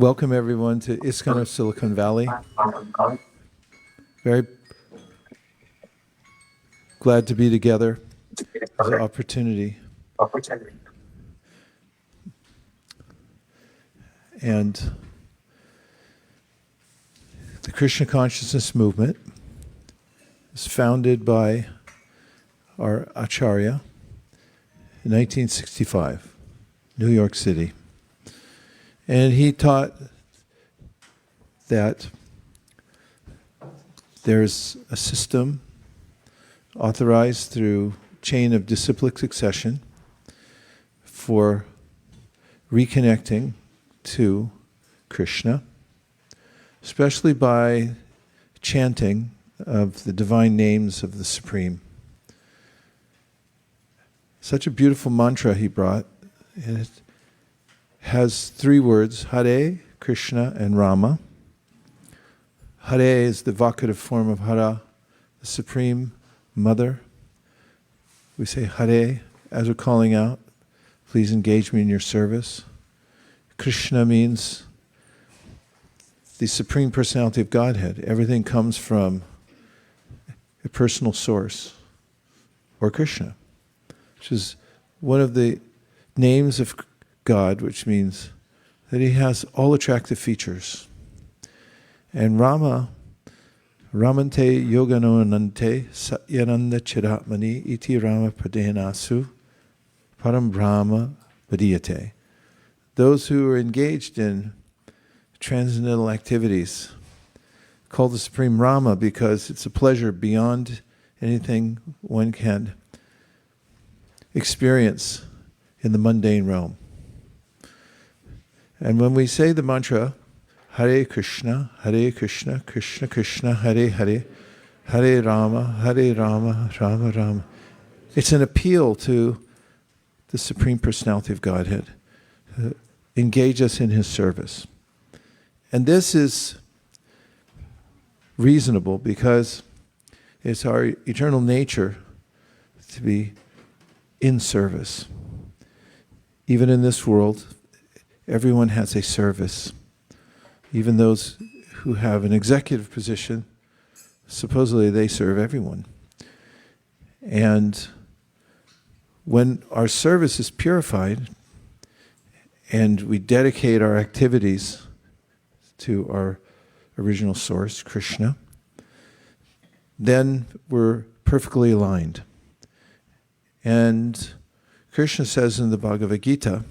welcome everyone to ISKCON of Silicon Valley. Very glad to be together. It's an opportunity. And the Krishna Consciousness Movement is founded by our Acharya in 1965, New York City. And he taught that there's a system authorized through chain of disciplic succession for reconnecting to Krishna, especially by chanting of the divine names of the Supreme. Such a beautiful mantra he brought, and it has three words, Hare, Krishna, and Rama. Hare is the vocative form of Hara, the Supreme Mother. We say Hare as we're calling out, please engage me in your service. Krishna means the Supreme Personality of Godhead. Everything comes from a personal source, or Krishna, which is one of the names of God, which means that he has all attractive features. And Rama, Ramante Yogano Anante Satyananda Chiratmani Iti Rama Pradenasu Param Brahma Vadiyate. Those who are engaged in transcendental activities call the Supreme Rama because it's a pleasure beyond anything one can experience in the mundane realm. And when we say the mantra, Hare Krishna, Krishna Krishna, Hare Hare, Hare Rama, Rama Rama, it's an appeal to the Supreme Personality of Godhead. Engage us in his service. And this is reasonable because it's our eternal nature to be in service. Even in this world, everyone has a service. Even those who have an executive position, supposedly they serve everyone. And when our service is purified and we dedicate our activities to our original source, Krishna, then we're perfectly aligned. And Krishna says in the Bhagavad-gītā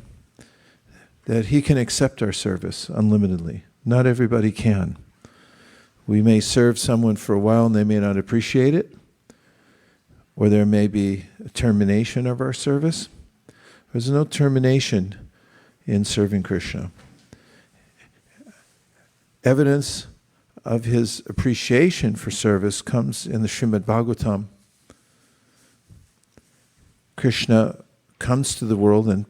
that he can accept our service unlimitedly. Not everybody can. We may serve someone for a while and they may not appreciate it, or there may be a termination of our service. There's no termination in serving Krishna. Evidence of his appreciation for service comes in the Srimad Bhagavatam. Krishna comes to the world and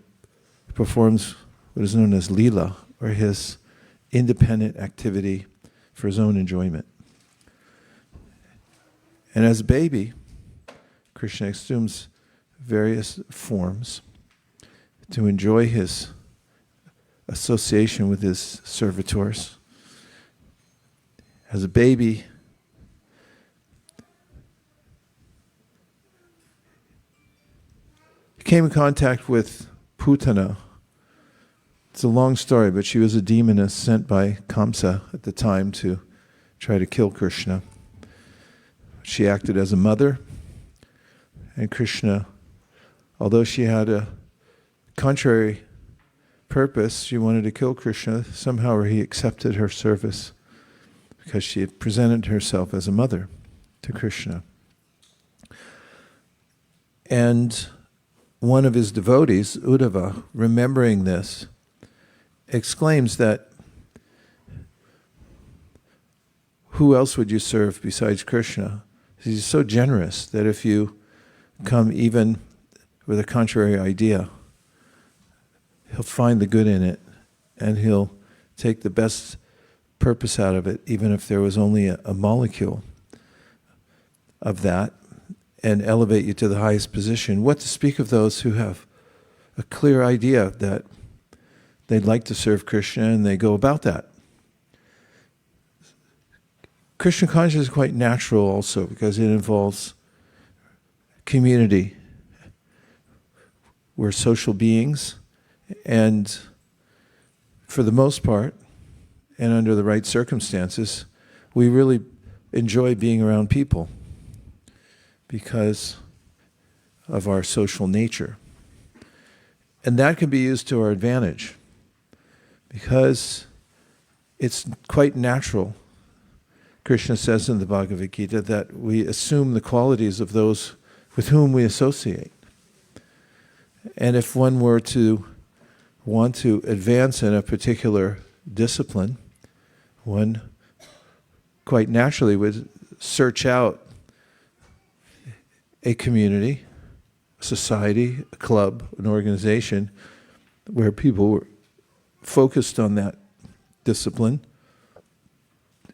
performs what is known as Leela, or his independent activity for his own enjoyment. And as a baby, Krishna assumes various forms to enjoy his association with his servitors. As a baby, he came in contact with Putana. It's a long story, but she was a demoness sent by Kamsa at the time to try to kill Krishna. She acted as a mother, and Krishna, although she had a contrary purpose, she wanted to kill Krishna, somehow he accepted her service because she had presented herself as a mother to Krishna. And one of his devotees, Uddhava, remembering this, exclaims that who else would you serve besides Krishna? He's so generous that if you come even with a contrary idea, he'll find the good in it and he'll take the best purpose out of it, even if there was only a molecule of that, and elevate you to the highest position. What to speak of those who have a clear idea that they'd like to serve Krishna, and they go about that. Krishna consciousness is quite natural also because it involves community. We're social beings, and for the most part, and under the right circumstances, we really enjoy being around people because of our social nature. And that can be used to our advantage because it's quite natural. Krishna says in the Bhagavad-gītā that we assume the qualities of those with whom we associate. And if one were to want to advance in a particular discipline, one quite naturally would search out a community, a society, a club, an organization where people were focused on that discipline,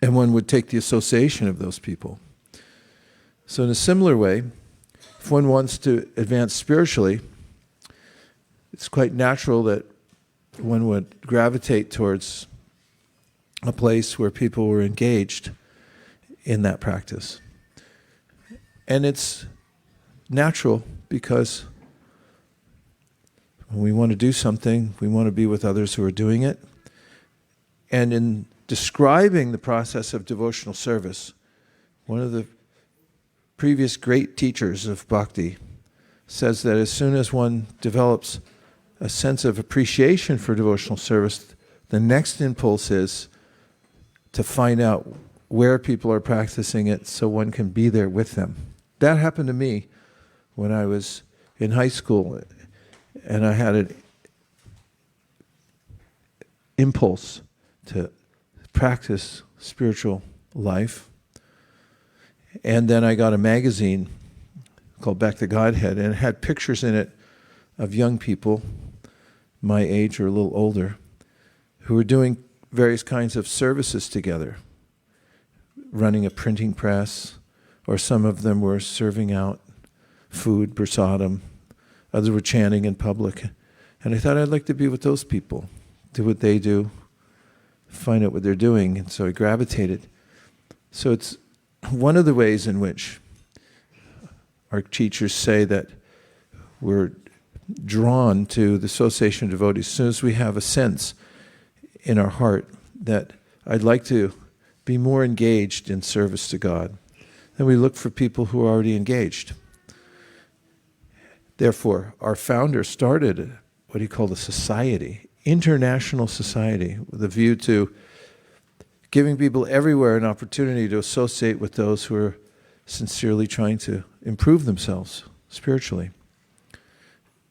and one would take the association of those people. So in a similar way, if one wants to advance spiritually, it's quite natural that one would gravitate towards a place where people were engaged in that practice. And it's natural because when we want to do something, we want to be with others who are doing it. And in describing the process of devotional service, one of the previous great teachers of Bhakti says that as soon as one develops a sense of appreciation for devotional service, the next impulse is to find out where people are practicing it so one can be there with them. That happened to me when I was in high school, and I had an impulse to practice spiritual life. And then I got a magazine called Back to Godhead, and it had pictures in it of young people, my age or a little older, who were doing various kinds of services together, running a printing press, or some of them were serving out food, prasadam, others were chanting in public. And I thought I'd like to be with those people, do what they do, find out what they're doing, and so I gravitated. So it's one of the ways in which our teachers say that we're drawn to the association of devotees as soon as we have a sense in our heart that I'd like to be more engaged in service to God. Then we look for people who are already engaged. Therefore, our founder started what he called a society, international society, with a view to giving people everywhere an opportunity to associate with those who are sincerely trying to improve themselves spiritually.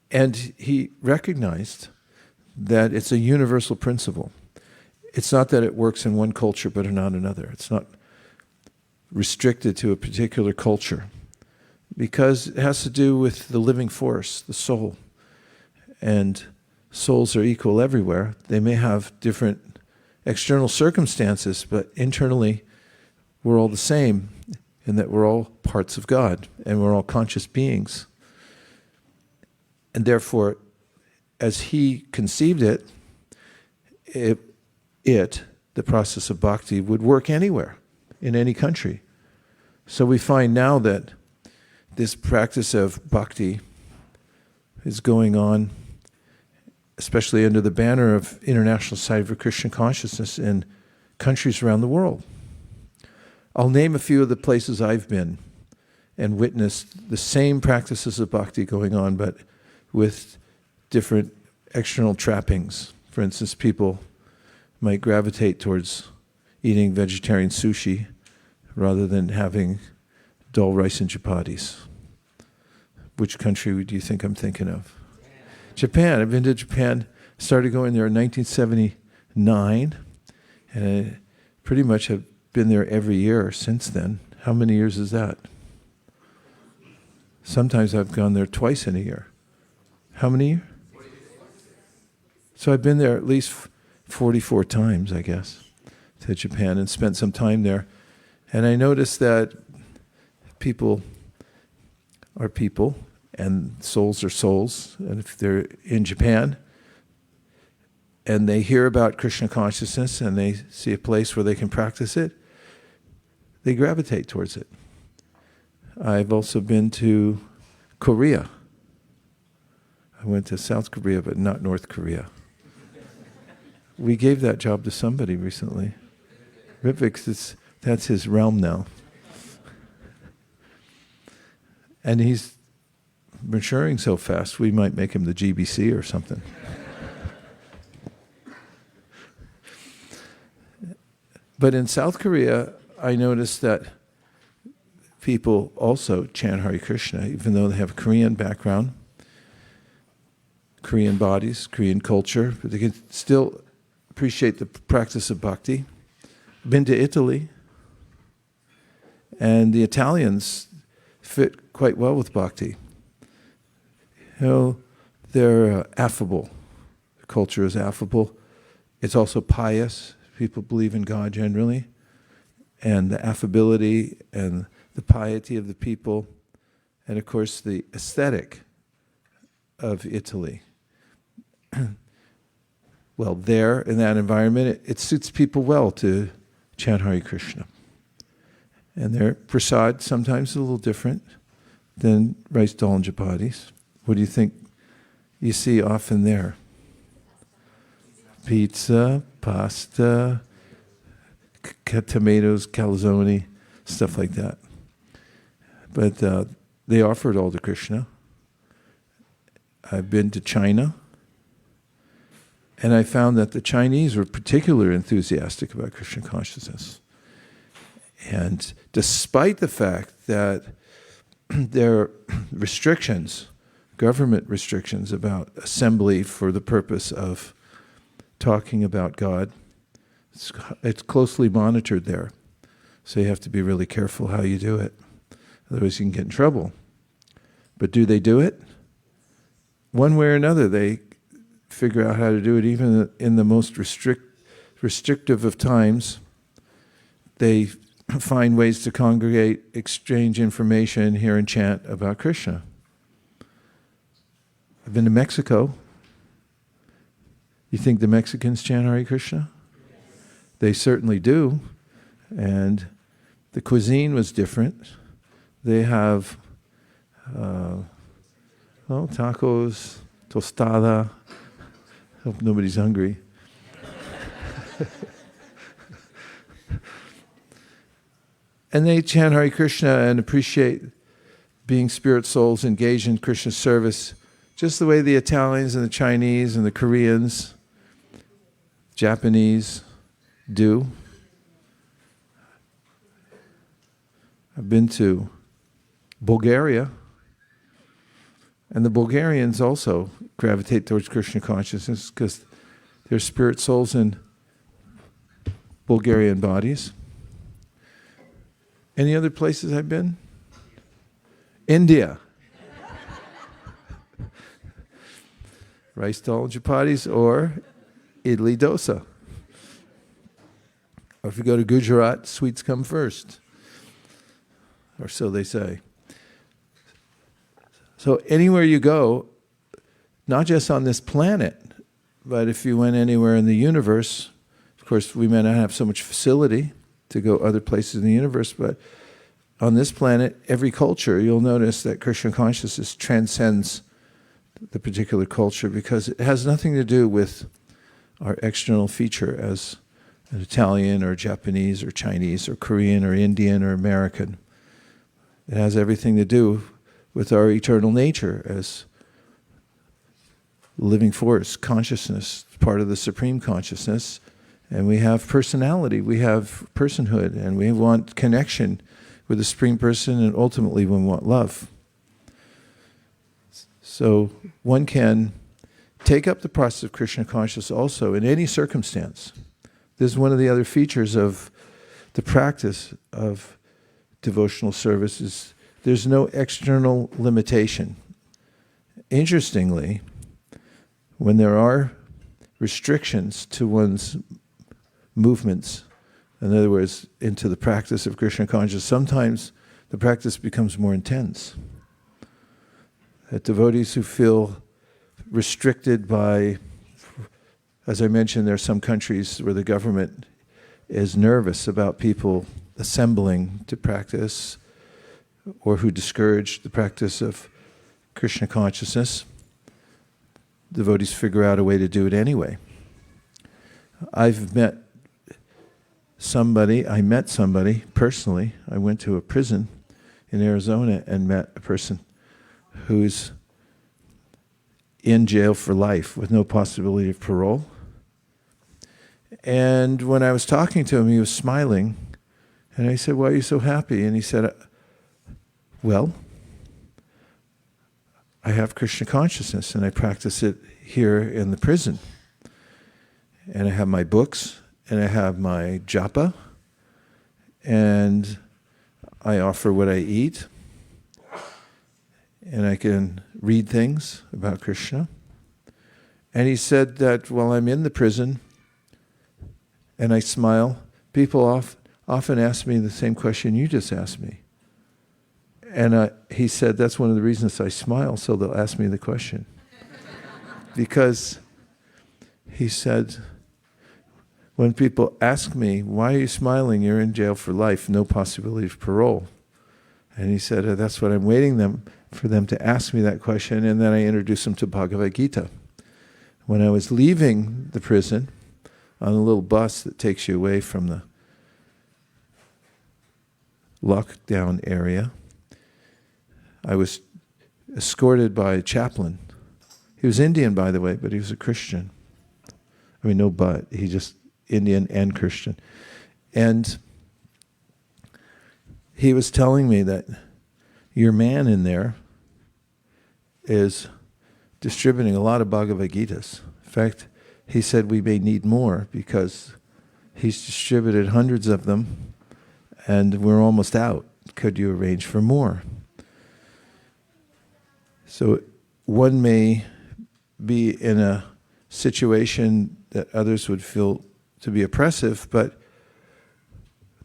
And he recognized that it's a universal principle. It's not that it works in one culture but not another. It's not restricted to a particular culture because it has to do with the living force, the soul. And souls are equal everywhere. They may have different external circumstances, but internally we're all the same in that we're all parts of God and we're all conscious beings. And therefore, as he conceived it, the process of bhakti, would work anywhere, in any country. So we find now that this practice of bhakti is going on, especially under the banner of International Society for Krishna Consciousness in countries around the world. I'll name a few of the places I've been and witnessed the same practices of bhakti going on, but with different external trappings. For instance, people might gravitate towards eating vegetarian sushi rather than having dull rice and chapatis. Which country do you think I'm thinking of? Japan. I've been to Japan. Started going there in 1979, and I pretty much have been there every year since then. How many years is that? Sometimes I've gone there twice in a year. How many years? So I've been there at least 44 times, I guess, to Japan and spent some time there. And I noticed that people are people and souls are souls. And if they're in Japan, and they hear about Krishna consciousness and they see a place where they can practice it, they gravitate towards it. I've also been to Korea. I went to South Korea, but not North Korea. We gave that job to somebody recently. Rivik, that's his realm now. And he's maturing so fast, we might make him the GBC or something. But in South Korea, I noticed that people also chant Hare Krishna, even though they have a Korean background, Korean bodies, Korean culture, but they can still appreciate the practice of bhakti. Been to Italy, and the Italians fit quite well with bhakti. You know, they're affable. The culture is affable. It's also pious. People believe in God generally. And the affability and the piety of the people, and of course the aesthetic of Italy. Well, there, in that environment, it suits people well to chant Hare Krishna. And their prasad sometimes is a little different than rice, dal, and chapatis. What do you think you see often there? Pizza, pasta, tomatoes, calzone, stuff like that. But they offer it all to Krishna. I've been to China, and I found that the Chinese were particularly enthusiastic about Krishna consciousness. And despite the fact that there are restrictions, government restrictions about assembly for the purpose of talking about God, it's closely monitored there. So you have to be really careful how you do it. Otherwise you can get in trouble. But do they do it? One way or another, they figure out how to do it even in the most restrictive of times. They find ways to congregate, exchange information, hear and chant about Krishna. I've been to Mexico. You think the Mexicans chant Hare Krishna? They certainly do. And the cuisine was different. They have tacos, tostada. Hope nobody's hungry. And they chant Hare Krishna and appreciate being spirit souls engaged in Krishna's service, just the way the Italians and the Chinese and the Koreans, Japanese do. I've been to Bulgaria, and the Bulgarians also gravitate towards Krishna consciousness because they're spirit souls in Bulgarian bodies. Any other places I've been? India. Rice, dal, chapatis, or idli dosa. Or if you go to Gujarat, sweets come first. Or so they say. So anywhere you go, not just on this planet, but if you went anywhere in the universe, of course we may not have so much facility to go other places in the universe, but on this planet, every culture, you'll notice that Krishna consciousness transcends the particular culture because it has nothing to do with our external feature as an Italian or Japanese or Chinese or Korean or Indian or American. It has everything to do with our eternal nature as living force, consciousness, part of the supreme consciousness. And we have personality, we have personhood, and we want connection with the Supreme Person, and ultimately we want love. So one can take up the process of Krishna consciousness also in any circumstance. This is one of the other features of the practice of devotional service is there's no external limitation. Interestingly, when there are restrictions to one's movements, in other words, into the practice of Krishna consciousness, sometimes the practice becomes more intense. That devotees who feel restricted by as I mentioned, there are some countries where the government is nervous about people assembling to practice or who discourage the practice of Krishna consciousness. Devotees figure out a way to do it anyway. I met somebody personally. I went to a prison in Arizona and met a person who's in jail for life with no possibility of parole. And when I was talking to him, he was smiling. And I said, "Why are you so happy?" And he said, "Well, I have Krishna consciousness and I practice it here in the prison. And I have my books and I have my japa and I offer what I eat and I can read things about Krishna." And he said that while I'm in the prison and I smile, people often ask me the same question you just asked me. And he said, that's one of the reasons I smile, so they'll ask me the question. Because he said, when people ask me, "Why are you smiling? You're in jail for life, no possibility of parole." And he said, that's what I'm waiting for them to ask me that question, and then I introduce them to Bhagavad-gītā. When I was leaving the prison on a little bus that takes you away from the lockdown area, I was escorted by a chaplain. He was Indian, by the way, but he was a Christian. I mean, no but. He just Indian and Christian. And he was telling me that your man in there is distributing a lot of Bhagavad-gītas. In fact, he said we may need more because he's distributed hundreds of them and we're almost out. Could you arrange for more? So one may be in a situation that others would feel to be oppressive, but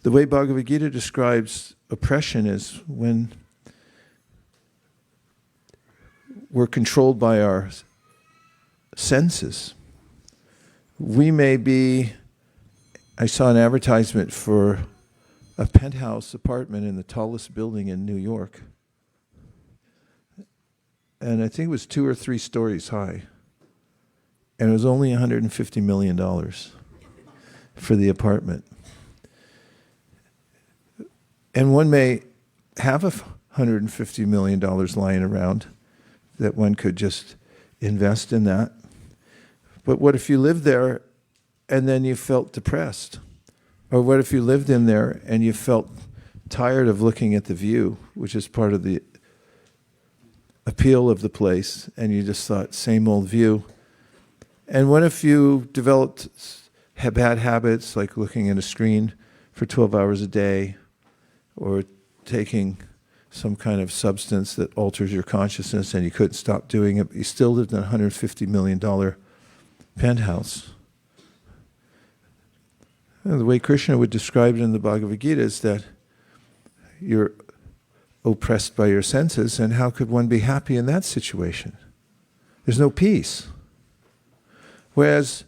the way Bhagavad-gītā describes oppression is when we're controlled by our senses. We may be, I saw an advertisement for a penthouse apartment in the tallest building in New York. And I think it was 2 or 3 stories high. And it was only $150 million for the apartment. And one may have $150 million lying around that one could just invest in that. But what if you lived there and then you felt depressed? Or what if you lived in there and you felt tired of looking at the view, which is part of the appeal of the place, and you just thought, same old view? And what if you developed bad habits like looking at a screen for 12 hours a day or taking some kind of substance that alters your consciousness and you couldn't stop doing it, but you still lived in a $150 million penthouse? And the way Krishna would describe it in the Bhagavad-gītā is that you're oppressed by your senses, and how could one be happy in that situation? There's no peace. Whereas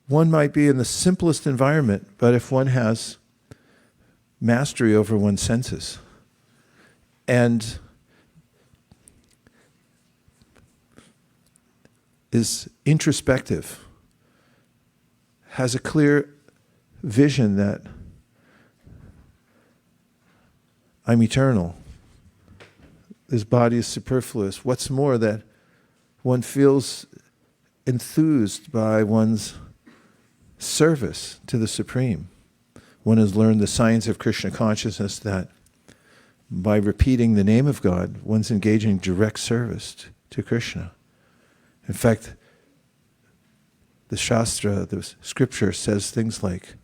one might be in the simplest environment, but if one has mastery over one's senses and is introspective, has a clear vision that I'm eternal, this body is superfluous. What's more, that one feels enthused by one's service to the Supreme. One has learned the science of Krishna consciousness that by repeating the name of God, one's engaging direct service to Krishna. In fact, the Shastra, the scripture says things like,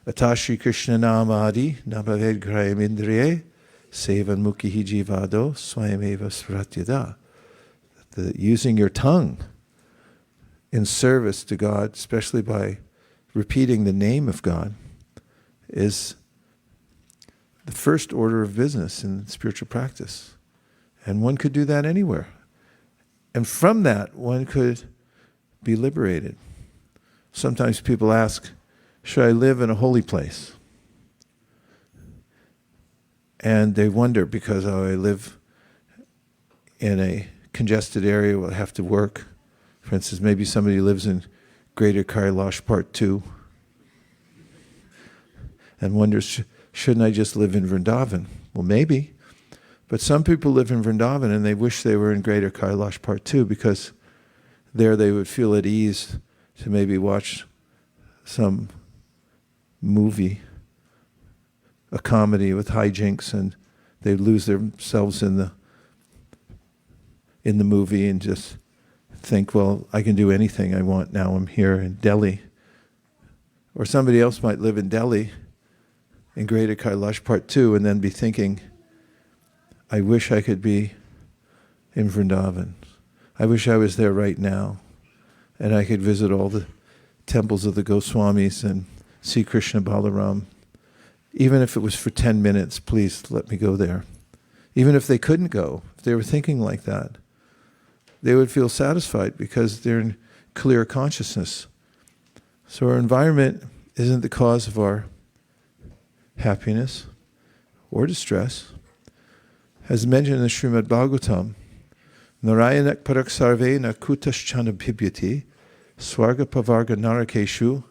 Atashi Krishna namadi nabhaved grayam indriye sevan mukhihi jivado swayameva svratyada. Using your tongue in service to God, especially by repeating the name of God, is the first order of business in spiritual practice. And one could do that anywhere. And from that, one could be liberated. sometimes people ask, should I live in a holy place? And they wonder because, I live in a congested area where I have to work. For instance, maybe somebody lives in Greater Kailash Part 2 and wonders, shouldn't I just live in Vrindavan? Well, maybe. But some people live in Vrindavan and they wish they were in Greater Kailash Part 2 because there they would feel at ease to maybe watch some movie, a comedy with hijinks, and they lose themselves in the movie and just think, well, I can do anything I want now. I'm here in Delhi. Or somebody else might live in Delhi, in Greater Kailash Part 2, and then be thinking, I wish I could be in Vrindavan. I wish I was there right now, and I could visit all the temples of the Goswamis and see Krishna Balaram. Even if it was for 10 minutes, please let me go there. Even if they couldn't go, if they were thinking like that, they would feel satisfied because they're in clear consciousness. So our environment isn't the cause of our happiness or distress. As mentioned in the Srimad Bhagavatam, Narayanak parak sarve na kutaschana bhibyati swarga pavarga narakeshu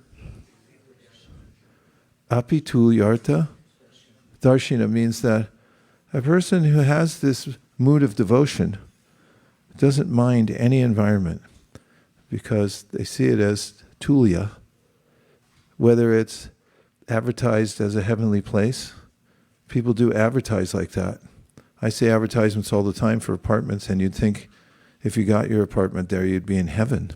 api tu yarta darshina means that a person who has this mood of devotion doesn't mind any environment because they see it as tulya, whether it's advertised as a heavenly place. People do advertise like that. I see advertisements all the time for apartments, and you'd think if you got your apartment there, you'd be in heaven.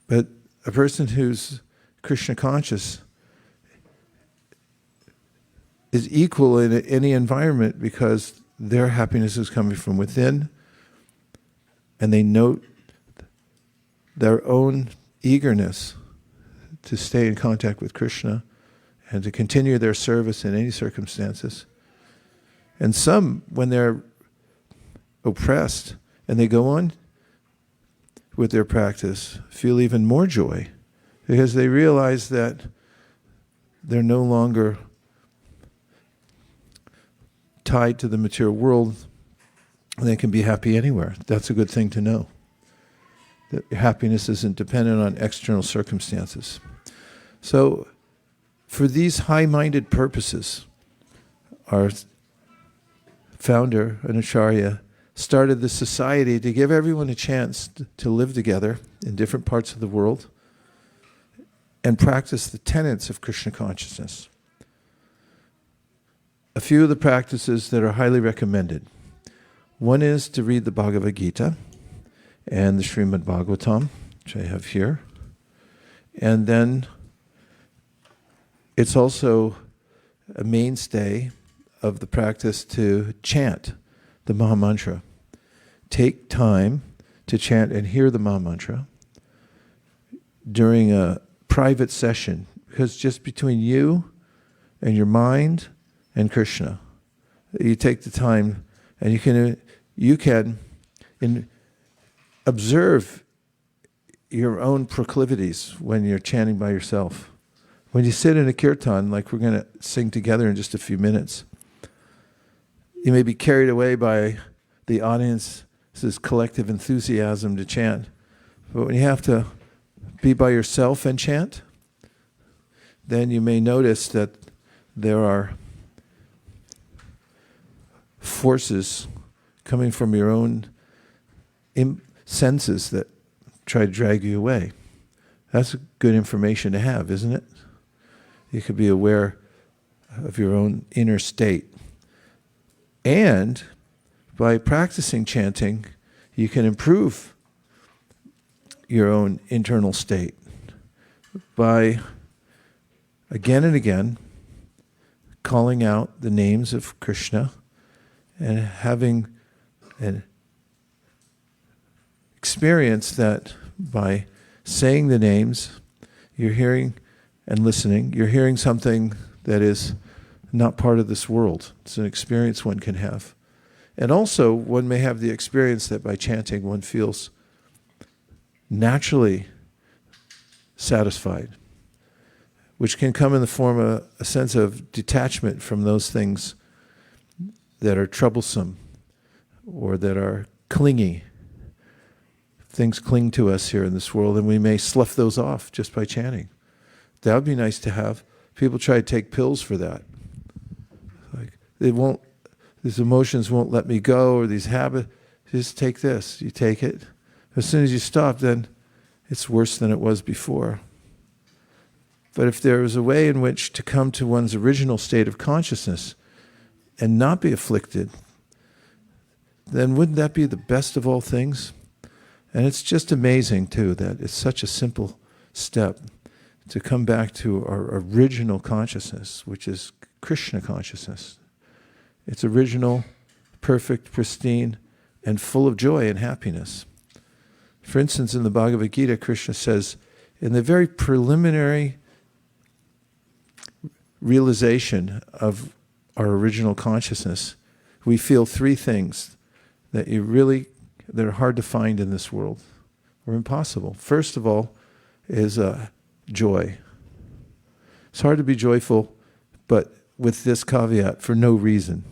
But a person who's Krishna conscious is equal in any environment because their happiness is coming from within, and they note their own eagerness to stay in contact with Krishna and to continue their service in any circumstances. And some, when they're oppressed and they go on with their practice, feel even more joy because they realize that they're no longer tied to the material world and they can be happy anywhere. That's a good thing to know. That happiness isn't dependent on external circumstances. So, for these high-minded purposes, our founder, an Acharya, started this society to give everyone a chance to live together in different parts of the world and practice the tenets of Krishna consciousness. A few of the practices that are highly recommended. One is to read the Bhagavad-gītā and the Srimad Bhagavatam, which I have here. And then it's also a mainstay of the practice to chant the Mahamantra. Take time to chant and hear the Mahamantra during a private session, because just between you and your mind and Krishna, you take the time and you can observe your own proclivities when you're chanting by yourself. When you sit in a kirtan, like we're going to sing together in just a few minutes, you may be carried away by the audience's collective enthusiasm to chant. But when you have to be by yourself and chant, then you may notice that there are forces coming from your own senses that try to drag you away. That's good information to have, isn't it? You could be aware of your own inner state. And by practicing chanting, you can improve your own internal state by again and again calling out the names of Krishna and having an experience that by saying the names, you're hearing and listening, you're hearing something that is not part of this world. It's an experience one can have. And also, one may have the experience that by chanting one feels naturally satisfied, which can come in the form of a sense of detachment from those things that are troublesome or that are clingy. Things cling to us here in this world, and we may slough those off just by chanting. That would be nice to have. People try to take pills for that. Like, these emotions won't let me go, or these habits. Just take this. You take it. As soon as you stop, then it's worse than it was before. But if there was a way in which to come to one's original state of consciousness and not be afflicted, then wouldn't that be the best of all things? And it's just amazing, too, that it's such a simple step to come back to our original consciousness, which is Kṛṣṇa consciousness. It's original, perfect, pristine, and full of joy and happiness. For instance, in the Bhagavad-gītā, Krishna says, in the very preliminary realization of our original consciousness, we feel three things that are hard to find in this world, or impossible. First of all is joy. It's hard to be joyful, but with this caveat, for no reason.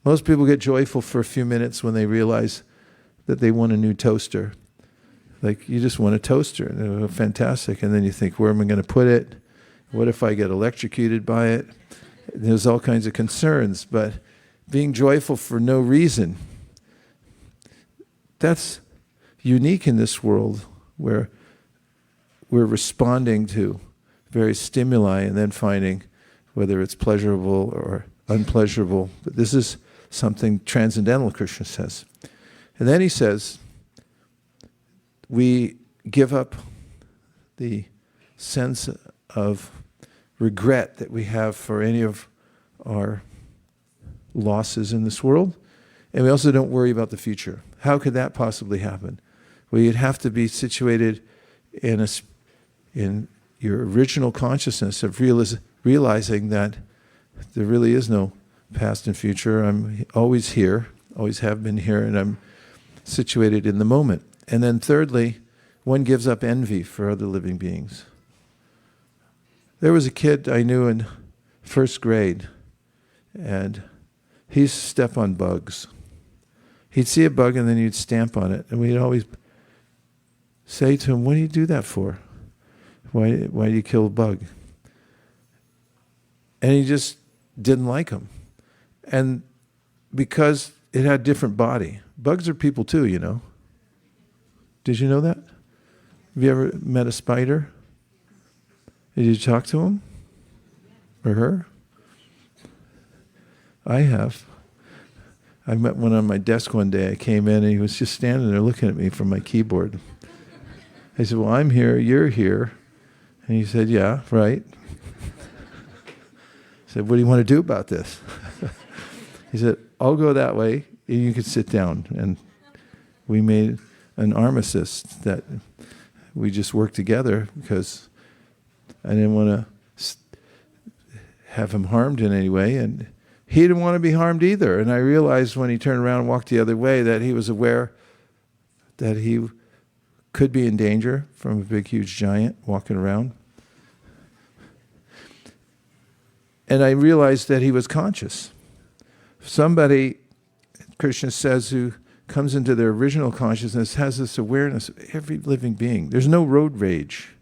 Most people get joyful for a few minutes when they realize that they want a new toaster. Like, you just want a toaster, and it's fantastic, and then you think, where am I going to put it? What if I get electrocuted by it? There's all kinds of concerns, but being joyful for no reason, that's unique in this world where we're responding to various stimuli and then finding whether it's pleasurable or unpleasurable. But this is something transcendental, Krishna says. And then he says, we give up the sense of regret that we have for any of our losses in this world, and we also don't worry about the future. How could that possibly happen? Well, you'd have to be situated in your original consciousness of realizing that there really is no past and future. I'm always here, always have been here, and I'm situated in the moment. And then thirdly, one gives up envy for other living beings. There was a kid I knew in first grade, and he used to step on bugs. He'd see a bug and then he'd stamp on it, and we'd always say to him, what do you do that for? Why do you kill a bug? And he just didn't like them. And because it had a different body. Bugs are people too, you know. Did you know that? Have you ever met a spider? Did you talk to him? Or her? I have. I met one on my desk one day. I came in and he was just standing there looking at me from my keyboard. I said, well, I'm here, you're here. And he said, yeah, right. I said, what do you want to do about this? He said, I'll go that way, and you can sit down. And we made an armistice that we just worked together because I didn't want to have him harmed in any way, and he didn't want to be harmed either. And I realized when he turned around and walked the other way that he was aware that he could be in danger from a big, huge giant walking around. And I realized that he was conscious. Somebody, Krishna says, who comes into their original consciousness has this awareness of every living being. There's no road rage.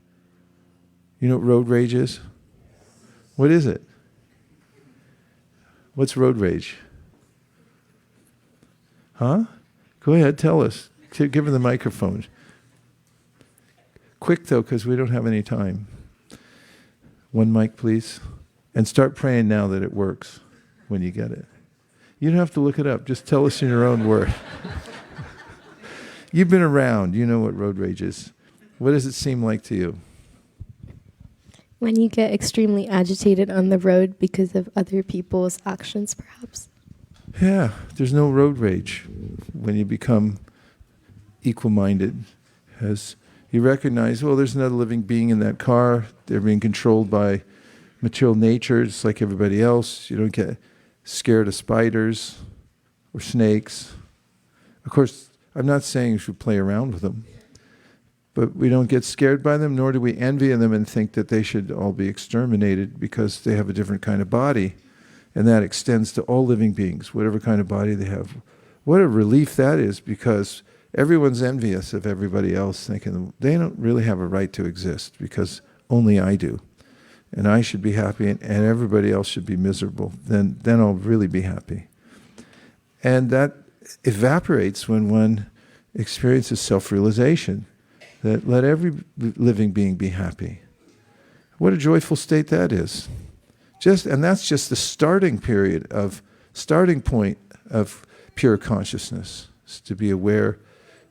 You know what road rage is? What is it? What's road rage? Huh? Go ahead, tell us. Give her the microphone. Quick, though, because we don't have any time. One mic, please. And start praying now that it works when you get it. You don't have to look it up. Just tell us in your own word. You've been around. You know what road rage is. What does it seem like to you? When you get extremely agitated on the road because of other people's actions, perhaps. Yeah, there's no road rage when you become equal-minded. As you recognize, well, there's another living being in that car. They're being controlled by material nature, just like everybody else. You don't get scared of spiders or snakes. Of course, I'm not saying you should play around with them, but we don't get scared by them, nor do we envy them and think that they should all be exterminated because they have a different kind of body. And that extends to all living beings, whatever kind of body they have. What a relief that is, because everyone's envious of everybody else, thinking they don't really have a right to exist because only I do. And I should be happy and everybody else should be miserable. Then I'll really be happy. And that evaporates when one experiences self-realization, that let every living being be happy. What a joyful state that is. And that's just the starting point of pure consciousness, is to be aware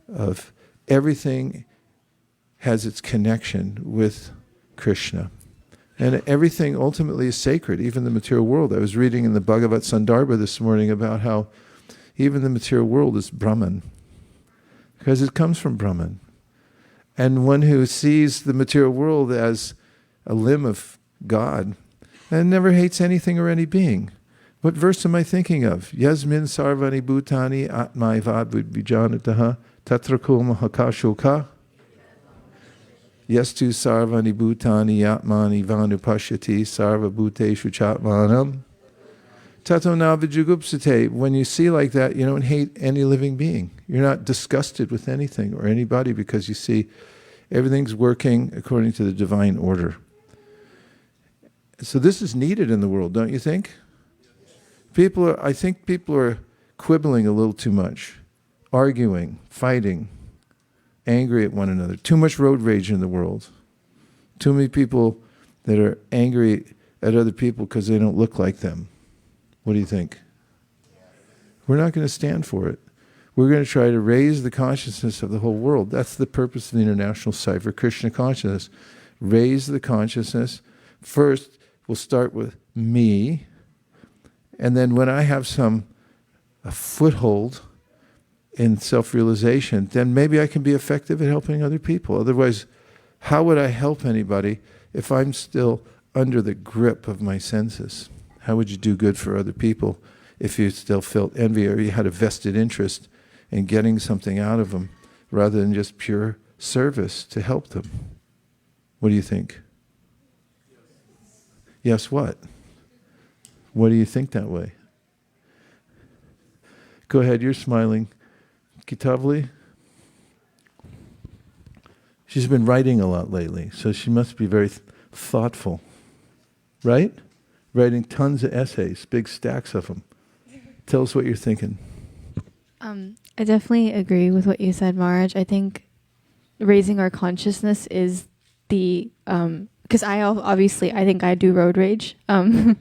of everything has its connection with Krishna. And everything ultimately is sacred, even the material world. I was reading in the Bhagavad-gītā this morning about how even the material world is Brahman, because it comes from Brahman. And one who sees the material world as a limb of God and never hates anything or any being. What verse am I thinking of? Yasmin sarvani bhutani atmaivad vijanataha tatrako mahakashoka. Yastu sarvani bhutani atmani vanupashyati sarva bhuteshu chatmanam. Tato navijugupsate. When you see like that, you don't hate any living being. You're not disgusted with anything or anybody because you see everything's working according to the divine order. So this is needed in the world, don't you think? I think people are quibbling a little too much, arguing, fighting, angry at one another. Too much road rage in the world. Too many people that are angry at other people because they don't look like them. What do you think? We're not going to stand for it. We're going to try to raise the consciousness of the whole world. That's the purpose of the International Site for Krishna Consciousness. Raise the consciousness. First, we'll start with me. And then when I have a foothold in self-realization, then maybe I can be effective at helping other people. Otherwise, how would I help anybody if I'm still under the grip of my senses? How would you do good for other people if you still felt envy or you had a vested interest in getting something out of them rather than just pure service to help them? What do you think? Yes, what? What do you think that way? Go ahead, you're smiling. Kitavli? She's been writing a lot lately, so she must be very thoughtful. Right? Writing tons of essays, big stacks of them. Tell us what you're thinking. I definitely agree with what you said, Maharaj. I think raising our consciousness is the... because I think I do road rage, and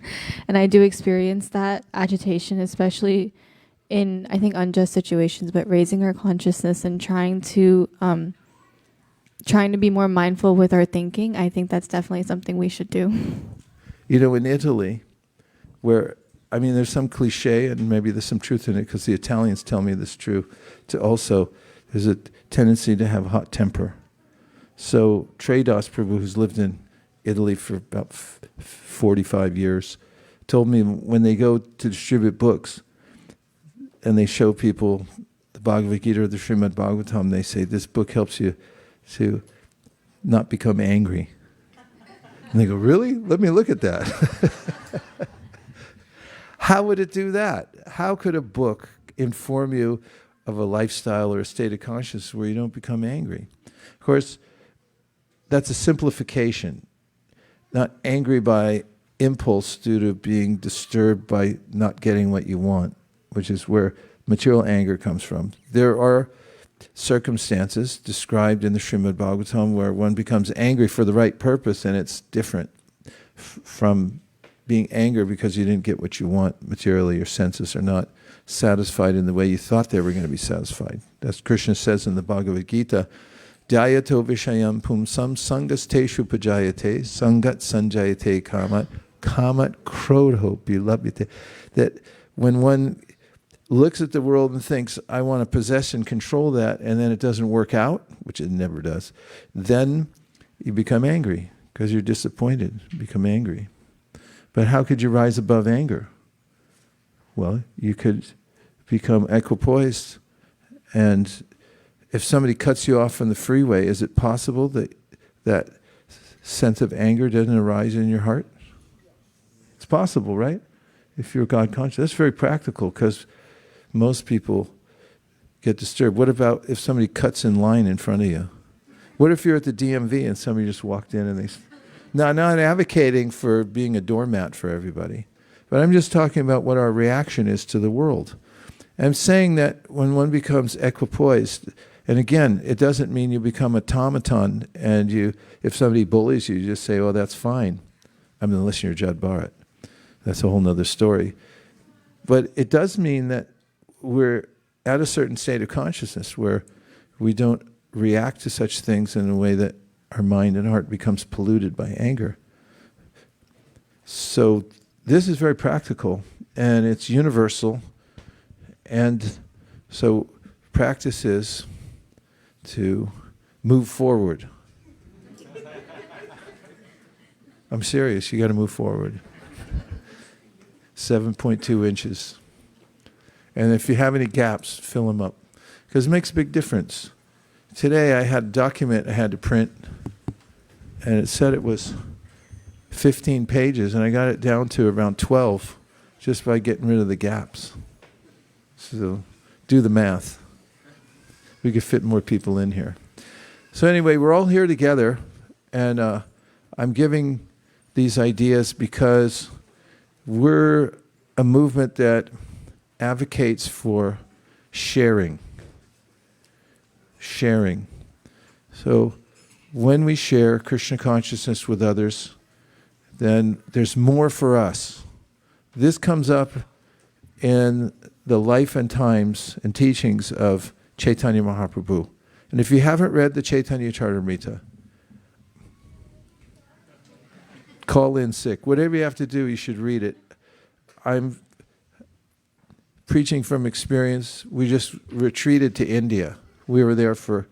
I do experience that agitation, especially in, I think, unjust situations, but raising our consciousness and trying to be more mindful with our thinking, I think that's definitely something we should do. You know, in Italy, there's some cliche, and maybe there's some truth in it, because the Italians tell me this true, there's a tendency to have hot temper. So Trey Das Prabhu, who's lived in Italy for about 45 years, told me when they go to distribute books and they show people the Bhagavad-gītā or the Srimad Bhagavatam, they say, this book helps you to not become angry. And they go, really? Let me look at that. How would it do that? How could a book inform you of a lifestyle or a state of consciousness where you don't become angry? Of course, that's a simplification. Not angry by impulse due to being disturbed by not getting what you want, which is where material anger comes from. There are circumstances described in the Srimad Bhagavatam where one becomes angry for the right purpose, and it's different from being angry because you didn't get what you want materially. Your senses are not satisfied in the way you thought they were going to be satisfied. That's Krishna says in the Bhagavad-gītā, Dhyayato vishayam pumsam sangasteshu pajayate sangat sanjayate kamat krodho bilabhite. That when one looks at the world and thinks, I want to possess and control that, and then it doesn't work out, which it never does, then you become angry because you're disappointed. You become angry. But how could you rise above anger? Well, you could become equipoised and if somebody cuts you off from the freeway, is it possible that that sense of anger doesn't arise in your heart? It's possible, right? If you're God conscious. That's very practical because most people get disturbed. What about if somebody cuts in line in front of you? What if you're at the DMV and somebody just walked in and they... Now, I'm not advocating for being a doormat for everybody, but I'm just talking about what our reaction is to the world. I'm saying that when one becomes equipoised, and again, it doesn't mean you become automaton and you, if somebody bullies you, you just say, oh, that's fine. I'm going to listen to your Jad Bharat. That's a whole nother story. But it does mean that we're at a certain state of consciousness where we don't react to such things in a way that our mind and heart becomes polluted by anger. So this is very practical and it's universal. And so practice is to move forward. I'm serious, you got to move forward. 7.2 inches. And if you have any gaps, fill them up. Because it makes a big difference. Today I had a document I had to print, and it said it was 15 pages, and I got it down to around 12 just by getting rid of the gaps. So do the math. We could fit more people in here. So anyway, we're all here together, and I'm giving these ideas because we're a movement that advocates for sharing. Sharing. So when we share Krishna consciousness with others, then there's more for us. This comes up in the life and times and teachings of Chaitanya Mahaprabhu. And if you haven't read the Chaitanya Charitamrita, call in sick. Whatever you have to do, you should read it. I'm preaching from experience. We just retreated to India. We were there for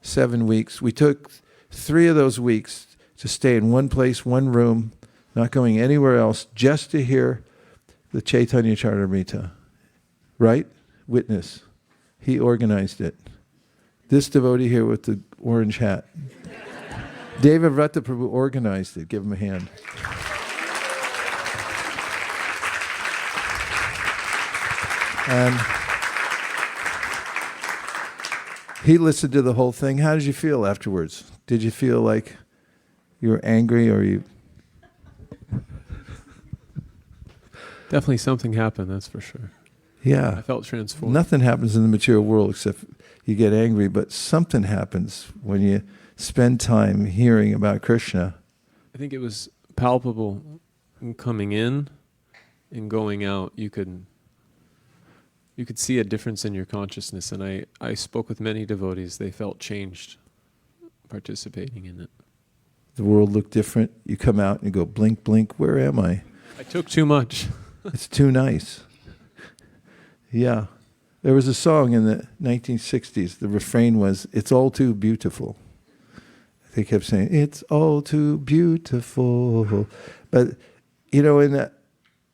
7 weeks. We took 3 of those weeks to stay in one place, one room, not going anywhere else, just to hear the Chaitanya Charitamrita. Right? Witness. He organized it. This devotee here with the orange hat. Deva Vrata Prabhu organized it. Give him a hand. And he listened to the whole thing. How did you feel afterwards? Did you feel like you were angry or you... Definitely something happened, that's for sure. Yeah. I felt transformed. Nothing happens in the material world except you get angry, but something happens when you spend time hearing about Krishna. I think it was palpable coming in and going out. You could see a difference in your consciousness, and I spoke with many devotees. They felt changed participating in it. The world looked different. You come out and you go, blink, blink, where am I? I took too much. It's too nice. Yeah. There was a song in the 1960s. The refrain was, it's all too beautiful. They kept saying, it's all too beautiful. But, you know, in an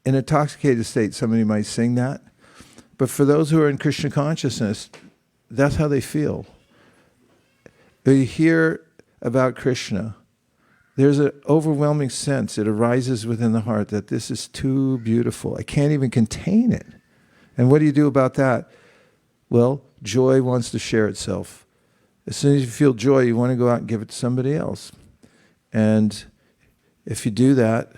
intoxicated state, somebody might sing that. But for those who are in Krishna consciousness, that's how they feel. They hear about Krishna. There's an overwhelming sense. It arises within the heart that this is too beautiful. I can't even contain it. And what do you do about that? Well, joy wants to share itself. As soon as you feel joy, you want to go out and give it to somebody else. And if you do that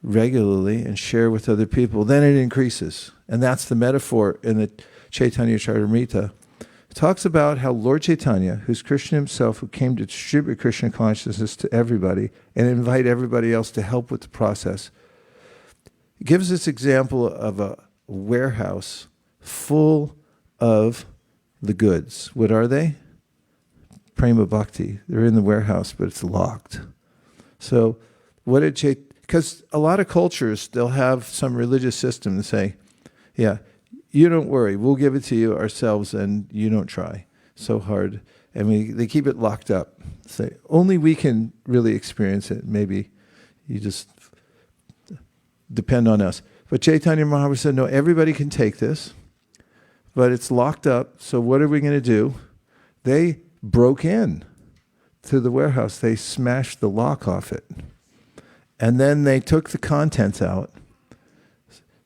regularly and share with other people, then it increases. And that's the metaphor in the Chaitanya Charitamrita. It talks about how Lord Chaitanya, who's Krishna himself, who came to distribute Krishna consciousness to everybody and invite everybody else to help with the process, gives this example of a warehouse full of the goods. What are they? Prema Bhakti. They're in the warehouse, but it's locked. So what did because a lot of cultures, they'll have some religious system to say, yeah, you don't worry, we'll give it to you ourselves and you don't try so hard. And they keep it locked up. Say, only we can really experience it. Maybe you just depend on us. But Chaitanya Mahaprabhu said, no, everybody can take this, but it's locked up, so what are we going to do? They broke in to the warehouse. They smashed the lock off it. And then they took the contents out.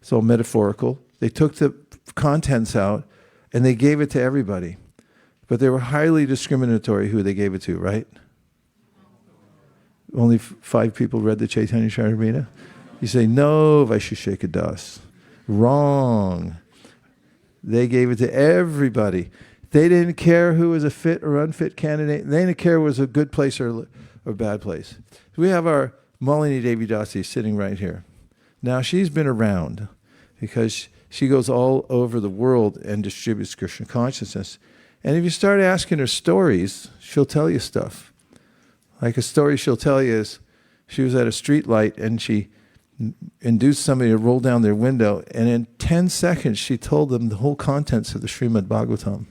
It's all metaphorical. They took the contents out and they gave it to everybody. But they were highly discriminatory who they gave it to, right? Only 5 people read the Chaitanya Charitamrita? You say, no, Vaisesika Dasa. Wrong. They gave it to everybody. They didn't care who was a fit or unfit candidate. They didn't care who was a good place or bad place. We have our Malini Devi Dasi sitting right here. Now, she's been around because she goes all over the world and distributes Krishna consciousness. And if you start asking her stories, she'll tell you stuff. Like a story she'll tell you is, she was at a street light and she induced somebody to roll down their window, and in 10 seconds she told them the whole contents of the Srimad Bhagavatam.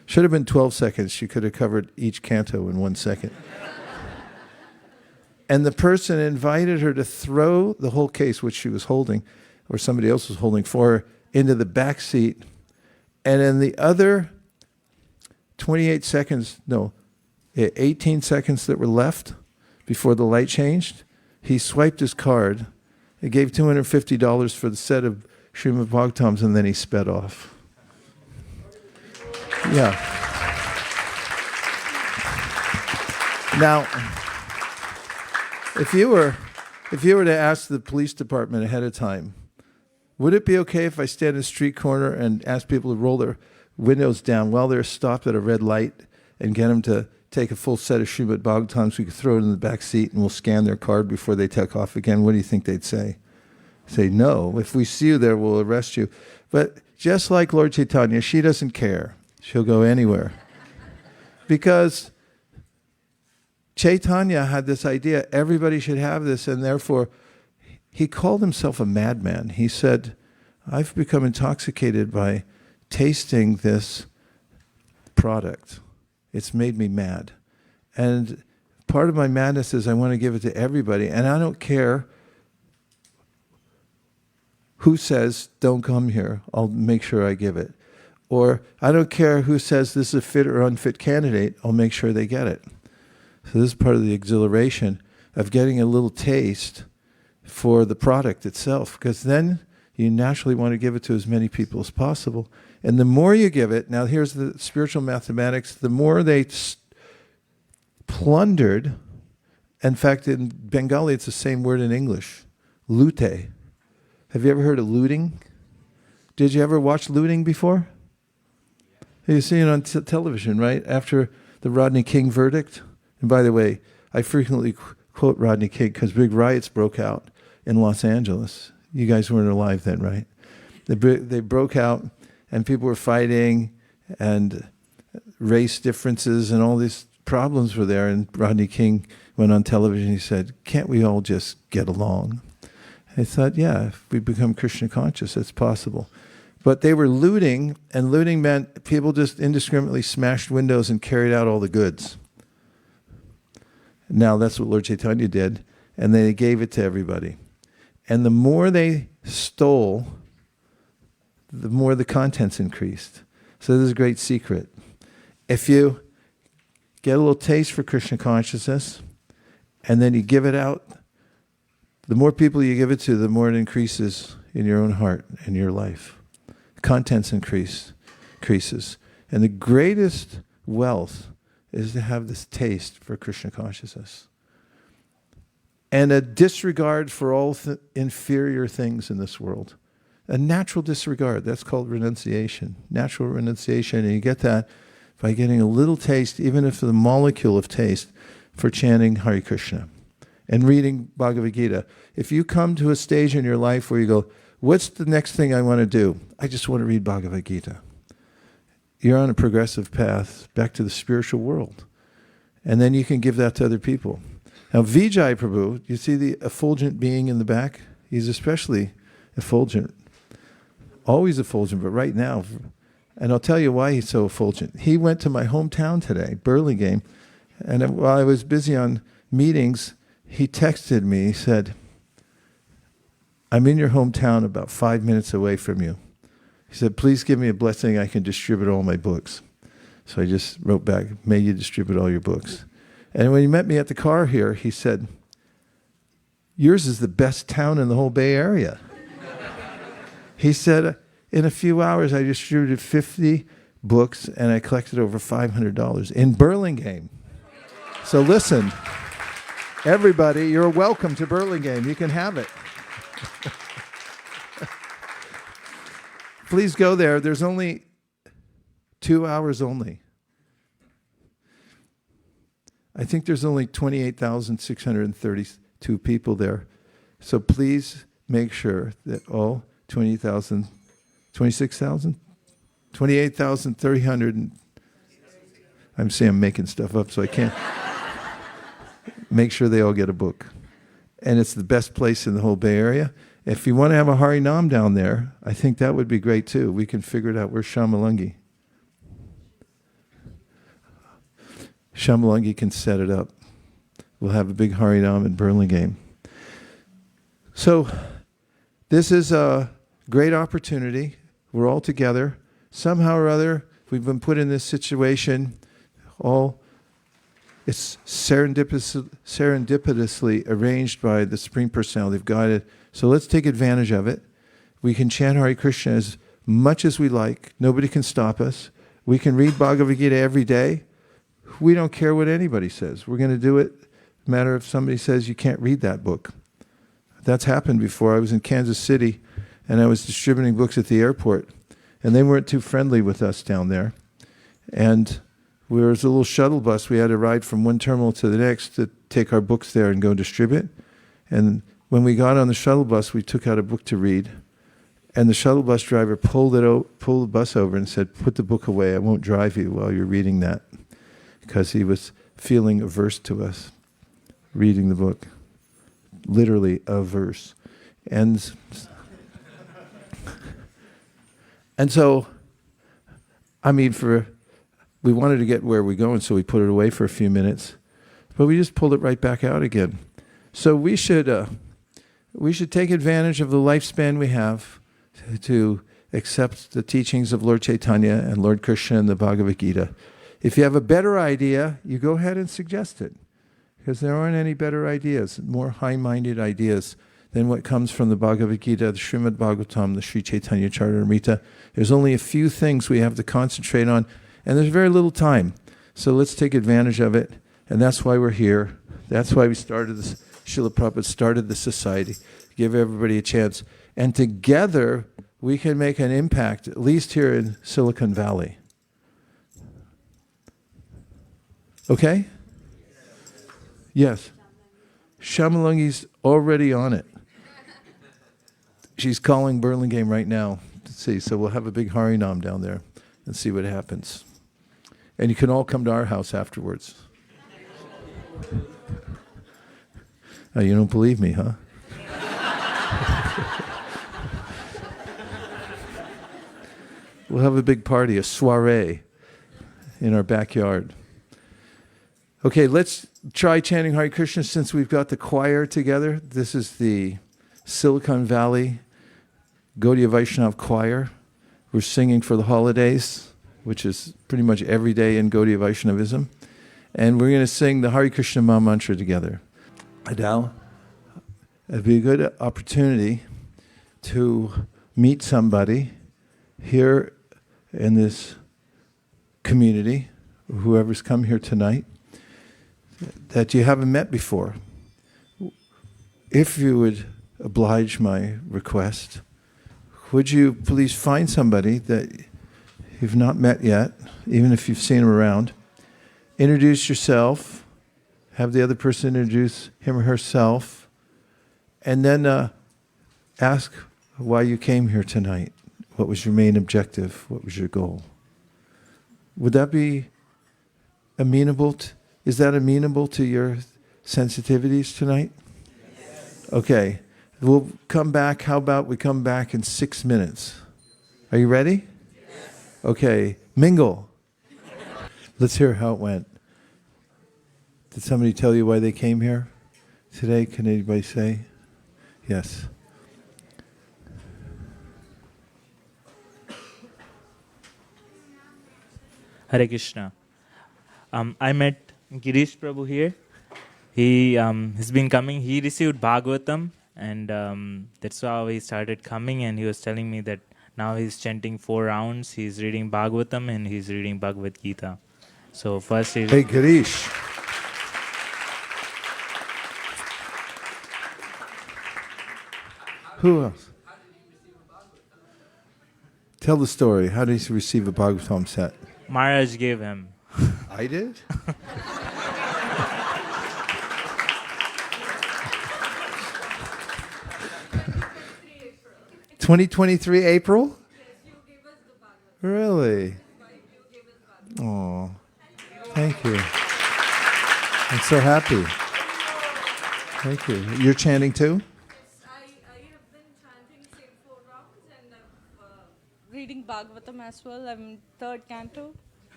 Should have been 12 seconds. She could have covered each canto in 1 second. And the person invited her to throw the whole case, which she was holding, or somebody else was holding for her, into the back seat. And in the other 18 seconds that were left before the light changed, he swiped his card. He gave $250 for the set of Srimad Bhagavatams, and then he sped off. Yeah. Now, if you were to ask the police department ahead of time, would it be okay if I stand in a street corner and ask people to roll their windows down while they're stopped at a red light and get them to take a full set of Srimad Bhagavatams? We could throw it in the back seat and we'll scan their card before they take off again. What do you think they'd say? Say, no. If we see you there, we'll arrest you. But just like Lord Chaitanya, she doesn't care. She'll go anywhere. Because Chaitanya had this idea, everybody should have this, and therefore he called himself a madman. He said, I've become intoxicated by tasting this product. It's made me mad. And part of my madness is I want to give it to everybody, and I don't care who says, don't come here, I'll make sure I give it. Or I don't care who says this is a fit or unfit candidate, I'll make sure they get it. So this is part of the exhilaration of getting a little taste for the product itself, because then you naturally want to give it to as many people as possible. And the more you give it, now here's the spiritual mathematics, the more they plundered, in fact in Bengali it's the same word in English, lute. Have you ever heard of looting? Did you ever watch looting before? You see it on television, right? After the Rodney King verdict. And by the way, I frequently quote Rodney King because big riots broke out in Los Angeles. You guys weren't alive then, right? They broke out and people were fighting and race differences and all these problems were there. And Rodney King went on television and he said, can't we all just get along? I thought, yeah, if we become Krishna conscious, it's possible. But they were looting, and looting meant people just indiscriminately smashed windows and carried out all the goods. Now that's what Lord Chaitanya did, and they gave it to everybody. And the more they stole, the more the contents increased. So this is a great secret. If you get a little taste for Krishna consciousness, and then you give it out, the more people you give it to, the more it increases in your own heart and your life. Contents increases. And the greatest wealth is to have this taste for Krishna consciousness. And a disregard for all inferior things in this world. A natural disregard, that's called renunciation. Natural renunciation, and you get that by getting a little taste, even if the molecule of taste, for chanting Hare Krishna. And reading Bhagavad-gītā. If you come to a stage in your life where you go, what's the next thing I want to do? I just want to read Bhagavad-gītā. You're on a progressive path back to the spiritual world. And then you can give that to other people. Now Vijay Prabhu, you see the effulgent being in the back? He's especially effulgent. Always effulgent, but right now. And I'll tell you why he's so effulgent. He went to my hometown today, Burlingame, and while I was busy on meetings, he texted me, he said, I'm in your hometown about 5 minutes away from you. He said, please give me a blessing I can distribute all my books. So I just wrote back, may you distribute all your books. And when he met me at the car here, he said, yours is the best town in the whole Bay Area. He said, in a few hours, I distributed 50 books and I collected over $500 in Burlingame. So listen, everybody, you're welcome to Burlingame. You can have it. Please go there. There's only 2 hours only. I think there's only 28,632 people there. So please make sure that all 20,000, 26,000? 28,300. I'm saying I'm making stuff up, so I can't. Make sure they all get a book. And it's the best place in the whole Bay Area. If you want to have a Harinam down there, I think that would be great too. We can figure it out. Where's Shamalungi? Shamalungi can set it up. We'll have a big Harinam in Burlingame. So this is a great opportunity. We're all together. Somehow or other, we've been put in this situation. It's serendipitously arranged by the Supreme Personality of Godhead. So let's take advantage of it. We can chant Hare Krishna as much as we like. Nobody can stop us. We can read Bhagavad-gītā every day. We don't care what anybody says. We're going to do it. No matter if somebody says you can't read that book. That's happened before. I was in Kansas City and I was distributing books at the airport. And they weren't too friendly with us down there. And there was a little shuttle bus. We had to ride from one terminal to the next to take our books there and go distribute. And when we got on the shuttle bus, we took out a book to read. And the shuttle bus driver pulled the bus over and said, put the book away. I won't drive you while you're reading that. Because he was feeling averse to us reading the book. Literally averse. And so, we wanted to get where we're going, so we put it away for a few minutes. But we just pulled it right back out again. So we should take advantage of the lifespan we have to accept the teachings of Lord Chaitanya and Lord Krishna and the Bhagavad-gītā. If you have a better idea, you go ahead and suggest it. Because there aren't any better ideas, more high-minded ideas than what comes from the Bhagavad-gītā, the Srimad Bhagavatam, the Sri Chaitanya Charitamrita. There's only a few things we have to concentrate on, and there's very little time. So let's take advantage of it, and that's why we're here. That's why we started this. Srila Prabhupada started the society, give everybody a chance. And together, we can make an impact, at least here in Silicon Valley. Okay? Yes. Shamalungi's already on it. She's calling Burlingame right now to see. So we'll have a big Harinam down there and see what happens. And you can all come to our house afterwards. Oh, you don't believe me, huh? We'll have a big party, a soiree in our backyard. Okay, let's try chanting Hare Krishna since we've got the choir together. This is the Silicon Valley Gaudiya Vaishnava Choir. We're singing for the holidays, which is pretty much every day in Gaudiya Vaishnavism. And we're going to sing the Hare Krishna Mahamantra together. Now, it'd be a good opportunity to meet somebody here in this community, whoever's come here tonight, that you haven't met before. If you would oblige my request, would you please find somebody that you've not met yet, even if you've seen them around, introduce yourself, have the other person introduce him or herself, and then ask why you came here tonight. What was your main objective? What was your goal? Would that be amenable? Is that amenable to your sensitivities tonight? Yes. Okay. We'll come back. How about we come back in 6 minutes? Are you ready? Yes. Okay. Mingle. Let's hear how it went. Did somebody tell you why they came here today? Can anybody say? Yes. Hare Krishna. I met Girish Prabhu here. He has been coming. He received Bhagavatam, and that's how he started coming. And he was telling me that now he's chanting 4 rounds. He's reading Bhagavatam and he's reading Bhagavad-gītā. So first he... Hey, Girish. Who else? Tell the story. How did he receive a Bhagavatam set? Maharaj gave him. I did? 2023 April? Really? Oh, thank you. I'm so happy. Thank you. You're chanting too? I have been chanting same 4 rounds and I'm reading Bhagavatam as well. I'm in 3rd canto.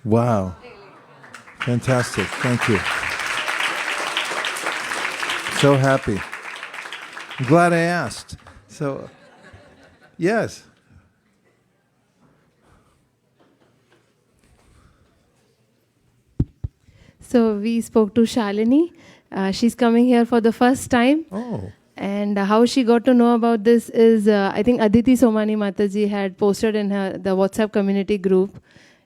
Wow. Fantastic. Thank you. So happy. I'm glad I asked. So, yes. So we spoke to Shalini. She's coming here for the first time. Oh. And how she got to know about this is, I think Aditi Somani Mataji had posted in the WhatsApp community group,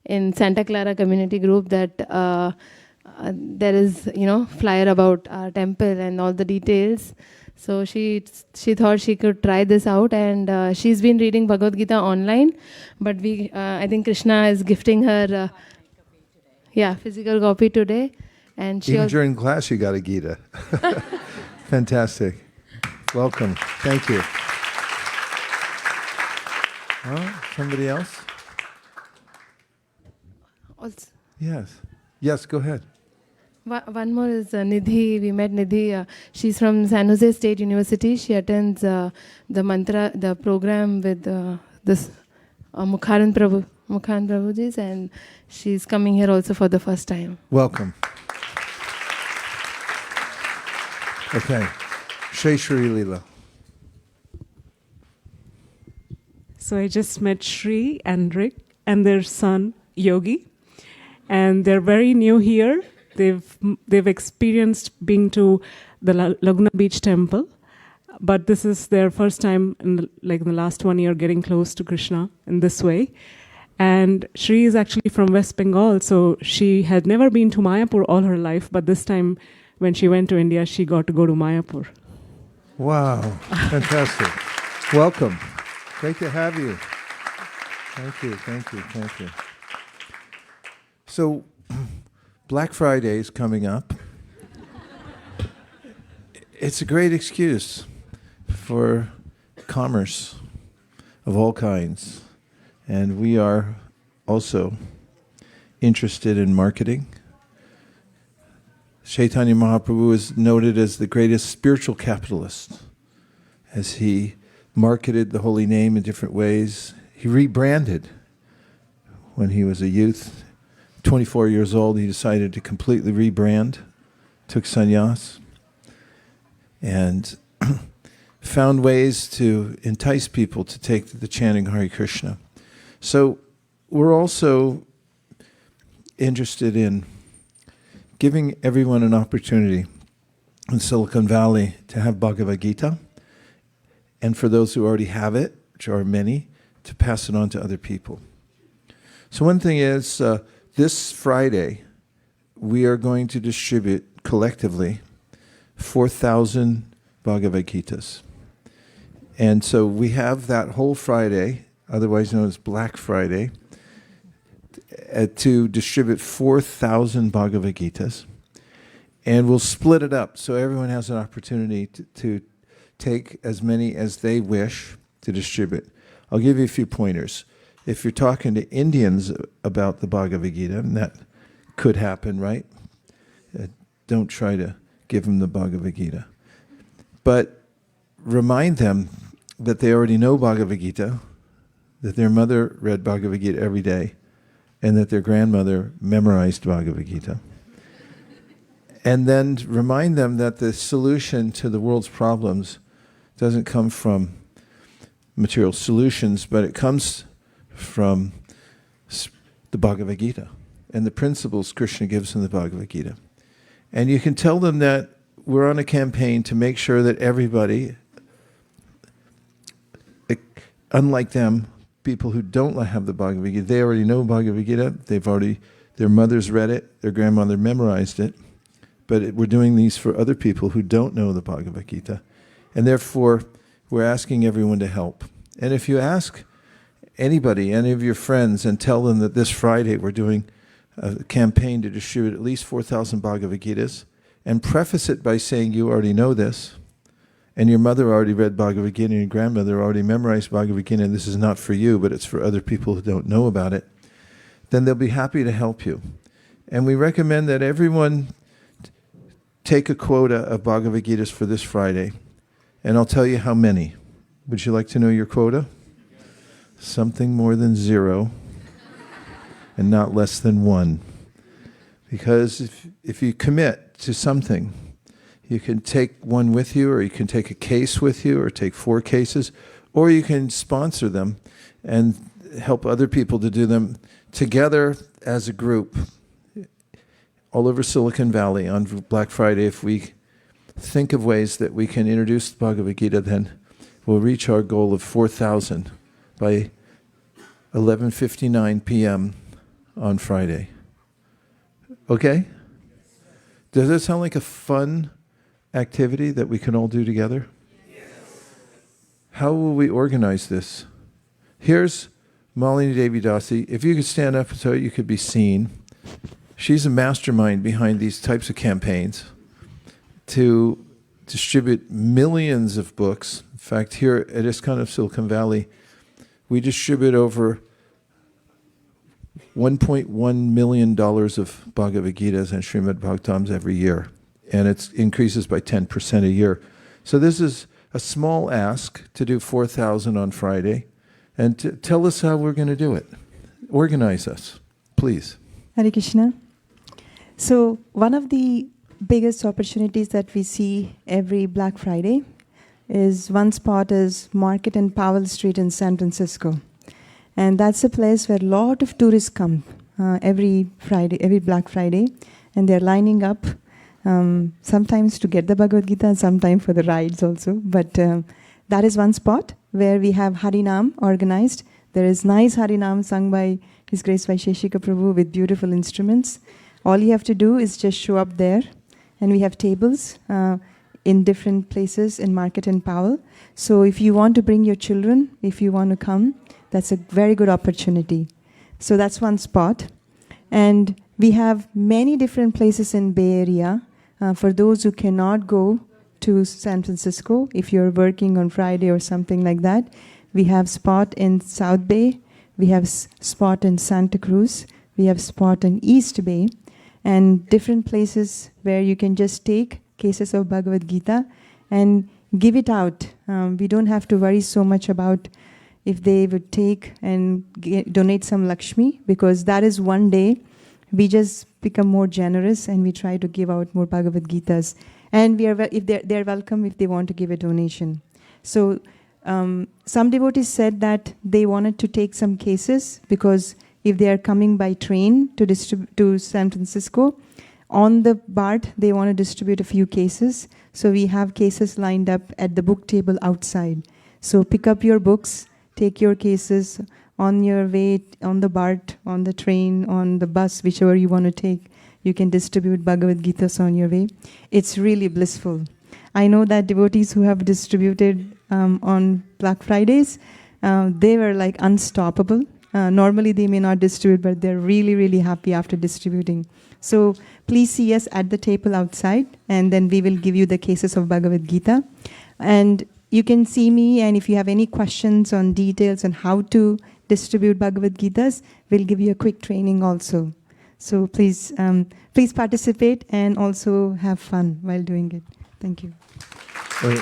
in Santa Clara community group, that there is, flyer about our temple and all the details. So she thought she could try this out, and she's been reading Bhagavad-gītā online. But I think Kṛṣṇa is gifting her, physical copy today. And she Even during class, you got a Gita. Fantastic. Welcome. Thank you. Somebody else? also, Yes. Yes, go ahead. one more is Nidhi. We met Nidhi. She's from San Jose State University. She attends the program with this Mukharan Prabhuji's, and she's coming here also for the first time. Welcome. Okay. Shri Leela. So I just met Shri and Rick and their son Yogi, and they're very new here. They've experienced being to the Laguna Beach Temple, but this is their first time in the last 1 year getting close to Krishna in this way. And Shri is actually from West Bengal, so she had never been to Mayapur all her life, but this time when she went to India, she got to go to Mayapur. Wow. Fantastic. Welcome. Great to have you. Thank you. So, Black Friday is coming up. It's a great excuse for commerce of all kinds. And we are also interested in marketing. Chaitanya Mahaprabhu is noted as the greatest spiritual capitalist, as he marketed the holy name in different ways. He rebranded when he was a youth. 24 years old, he decided to completely rebrand, took sannyas, and found ways to entice people to take the chanting Hare Krishna. So we're also interested in giving everyone an opportunity in Silicon Valley to have Bhagavad-gītā, and for those who already have it, which are many, to pass it on to other people. So one thing is, this Friday, we are going to distribute collectively 4,000 Bhagavad-gītās. And so we have that whole Friday, otherwise known as Black Friday, to distribute 4,000 Bhagavad-gītās. And we'll split it up so everyone has an opportunity to take as many as they wish to distribute. I'll give you a few pointers. If you're talking to Indians about the Bhagavad-gītā, and that could happen, right? Don't try to give them the Bhagavad-gītā. But remind them that they already know Bhagavad-gītā, that their mother read Bhagavad-gītā every day, and that their grandmother memorized Bhagavad-gītā. And then remind them that the solution to the world's problems doesn't come from material solutions, but it comes from the Bhagavad-gītā. and the principles Krishna gives in the Bhagavad-gītā. And you can tell them that we're on a campaign to make sure that everybody, unlike them, people who don't have the Bhagavad-gītā, they already know Bhagavad-gītā, their mothers read it, their grandmother memorized it, but we're doing these for other people who don't know the Bhagavad-gītā. And therefore, we're asking everyone to help. And if you ask anybody, any of your friends, and tell them that this Friday we're doing a campaign to distribute at least 4,000 Bhagavad-gītās, and preface it by saying you already know this, and your mother already read Bhagavad-gītā, and your grandmother already memorized Bhagavad-gītā, and this is not for you, but it's for other people who don't know about it, then they'll be happy to help you. And we recommend that everyone take a quota of Bhagavad-gītās for this Friday, and I'll tell you how many. Would you like to know your quota? Something more than 0, and not less than 1. Because if you commit to something, you can take one with you, or you can take a case with you, or take 4 cases, or you can sponsor them and help other people to do them together as a group all over Silicon Valley on Black Friday. If we think of ways that we can introduce the Bhagavad-gītā, then we'll reach our goal of 4,000 by 11:59 p.m. on Friday. Okay? Does that sound like a fun activity that we can all do together? Yes. How will we organize this? Here's Malini Devi Dasi. If you could stand up so you could be seen. She's a mastermind behind these types of campaigns to distribute millions of books. In fact, here at ISKCON of Silicon Valley, we distribute over $1.1 million of Bhagavad-gītās and Srimad Bhagavatams every year. And it increases by 10% a year. So this is a small ask to do 4,000 on Friday. And tell us how we're going to do it. Organize us, please. Hare Krishna. So one of the biggest opportunities that we see every Black Friday is one spot is Market and Powell Street in San Francisco. And that's a place where a lot of tourists come every Black Friday. And they're lining up sometimes to get the Bhagavad-gītā, sometimes for the rides also. But that is one spot where we have Harinam organized. There is nice Harinam sung by His Grace Vaisesika Prabhu with beautiful instruments. All you have to do is just show up there. And we have tables in different places in Market and Powell. So if you want to bring your children, if you want to come, that's a very good opportunity. So that's one spot. And we have many different places in Bay Area. For those who cannot go to San Francisco, if you're working on Friday or something like that, we have spot in South Bay, we have spot in Santa Cruz, we have spot in East Bay, and different places where you can just take cases of Bhagavad-gītā and give it out. We don't have to worry so much about if they would take and donate some Lakshmi, because that is one day we just become more generous and we try to give out more Bhagavad-gītās. And if they're welcome if they want to give a donation. So some devotees said that they wanted to take some cases because if they are coming by train to San Francisco, on the BART they want to distribute a few cases. So we have cases lined up at the book table outside. So pick up your books, take your cases on your way, on the BART, on the train, on the bus, whichever you want to take. You can distribute Bhagavad-gītās on your way. It's really blissful. I know that devotees who have distributed on Black Fridays, they were like unstoppable. Normally they may not distribute, but they're really, really happy after distributing. So please see us at the table outside, and then we will give you the cases of Bhagavad-gītā. And you can see me, and if you have any questions on details on how to distribute Bhagavad-gītās, we'll give you a quick training also. So please participate and also have fun while doing it. Thank you. Wait.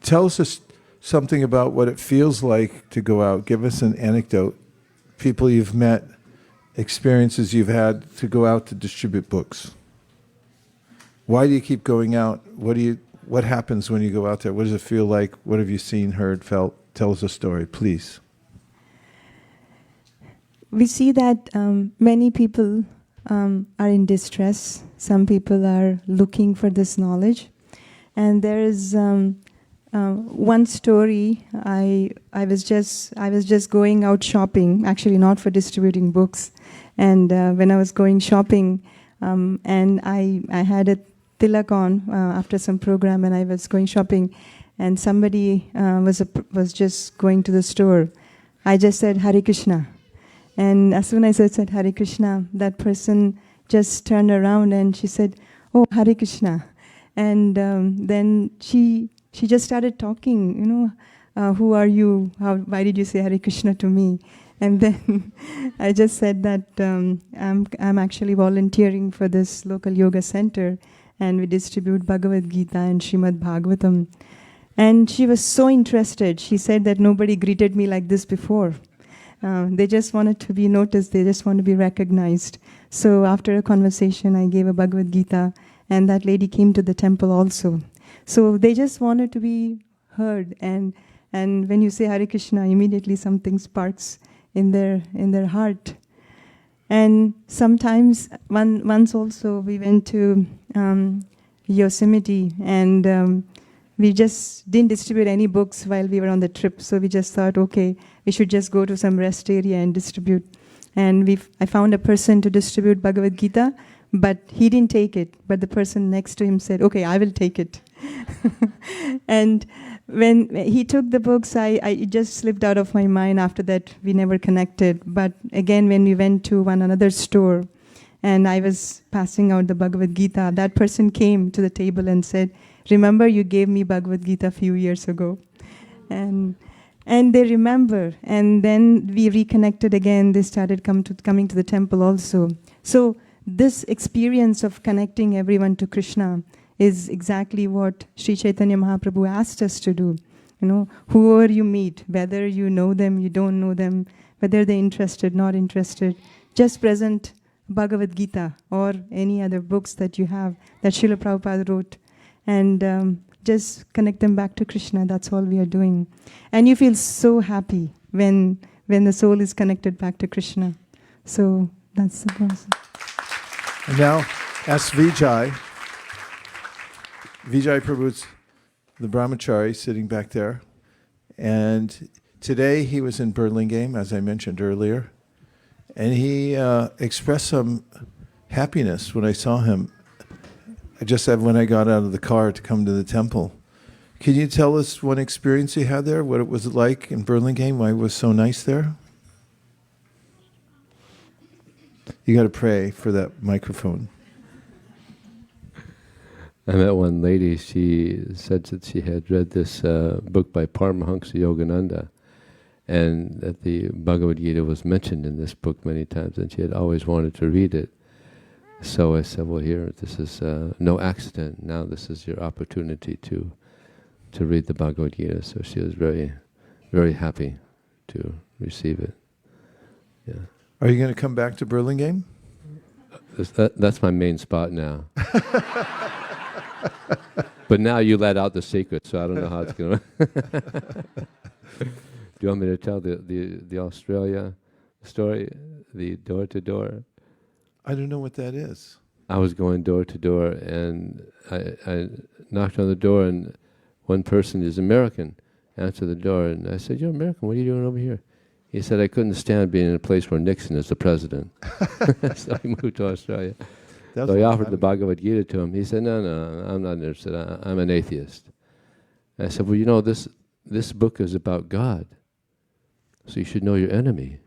Tell us something about what it feels like to go out. Give us an anecdote. People you've met, experiences you've had to go out to distribute books. Why do you keep going out? What happens when you go out there? What does it feel like? What have you seen, heard, felt? Tell us a story, please. we see that many people are in distress. Some people are looking for this knowledge. And there is one story. I was just going out shopping, actually not for distributing books. And when I was going shopping, and I had a tilak on after some program, and I was going shopping, and somebody was just going to the store. I just said Hare Krishna, and as soon as I said Hare Krishna, that person just turned around and she said, "Oh, Hare Krishna," and then she just started talking. Who are you? Why did you say Hare Krishna to me? And then I just said that I'm actually volunteering for this local yoga center, and we distribute Bhagavad-gītā and Srimad Bhagavatam. And she was so interested. She said that nobody greeted me like this before. They just wanted to be noticed. They just want to be recognized. So after a conversation, I gave a Bhagavad-gītā, and that lady came to the temple also. So they just wanted to be heard. And when you say Hare Krishna, immediately something sparks in their heart. And sometimes, once also, we went to Yosemite, and we just didn't distribute any books while we were on the trip. So we just thought, okay, we should just go to some rest area and distribute. And I found a person to distribute Bhagavad-gītā, but he didn't take it. But the person next to him said, okay, I will take it. And when he took the books, it just slipped out of my mind. After that, we never connected. But again, when we went to another store, and I was passing out the Bhagavad-gītā, that person came to the table and said, "Remember, you gave me Bhagavad-gītā a few years ago." And they remember. And then we reconnected again. They started coming to the temple also. So this experience of connecting everyone to Krishna is exactly what Sri Chaitanya Mahaprabhu asked us to do. Whoever you meet, whether you know them, you don't know them, whether they're interested, not interested, just present Bhagavad-gītā or any other books that you have that Srila Prabhupada wrote, and just connect them back to Krishna. That's all we are doing. And you feel so happy when the soul is connected back to Krishna. So that's the process. And now, ask Vijay. Vijay Prabhu's the brahmachari sitting back there. And today he was in Burlingame, as I mentioned earlier. And he expressed some happiness when I saw him. I just said when I got out of the car to come to the temple. Can you tell us one experience you had there, what it was like in Burlingame, why it was so nice there? You got to pray for that microphone. I met one lady, she said that she had read this book by Paramahansa Yogananda, and that the Bhagavad-gītā was mentioned in this book many times, and she had always wanted to read it. So I said, well, here, this is no accident. Now this is your opportunity to read the Bhagavad-gītā. So she was very, very happy to receive it. Yeah. Are you going to come back to Burlingame? That's my main spot now. But now you let out the secret, so I don't know how it's going to... Do you want me to tell the Australia story, the door-to-door? I don't know what that is. I was going door to door, and I knocked on the door, and one person is American, answered the door, and I said, "You're American, what are you doing over here?" He said, "I couldn't stand being in a place where Nixon is the president." So he moved to Australia. So I offered the Bhagavad-gītā to him. He said, no, I'm not interested. I'm an atheist. I said, well, this book is about God, so you should know your enemy.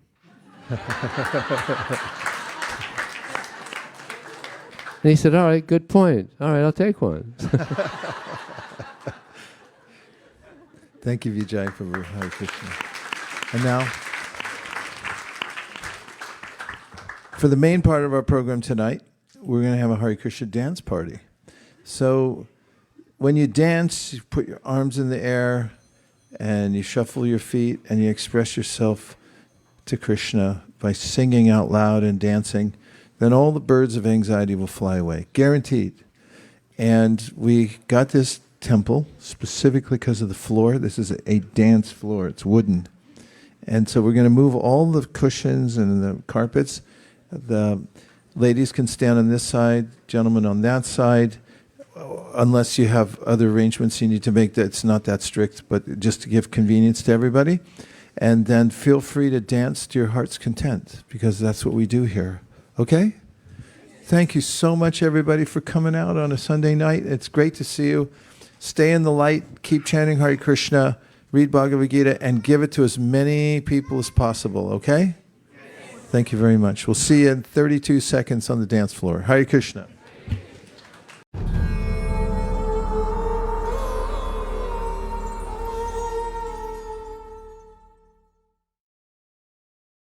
And he said, all right, good point. All right, I'll take one. Thank you, Vijay, for Hare Krishna. And now, for the main part of our program tonight, we're going to have a Hare Krishna dance party. So when you dance, you put your arms in the air and you shuffle your feet and you express yourself to Krishna by singing out loud and dancing. Then all the birds of anxiety will fly away, guaranteed. And we got this temple specifically because of the floor. This is a dance floor. It's wooden. And so we're going to move all the cushions and the carpets. The ladies can stand on this side, gentlemen on that side, unless you have other arrangements you need to make. That it's not that strict, but just to give convenience to everybody. And then feel free to dance to your heart's content, because that's what we do here. Okay? Thank you so much, everybody, for coming out on a Sunday night. It's great to see you. Stay in the light. Keep chanting Hare Krishna. Read Bhagavad-gītā and give it to as many people as possible. Okay? Thank you very much. We'll see you in 32 seconds on the dance floor. Hare Krishna.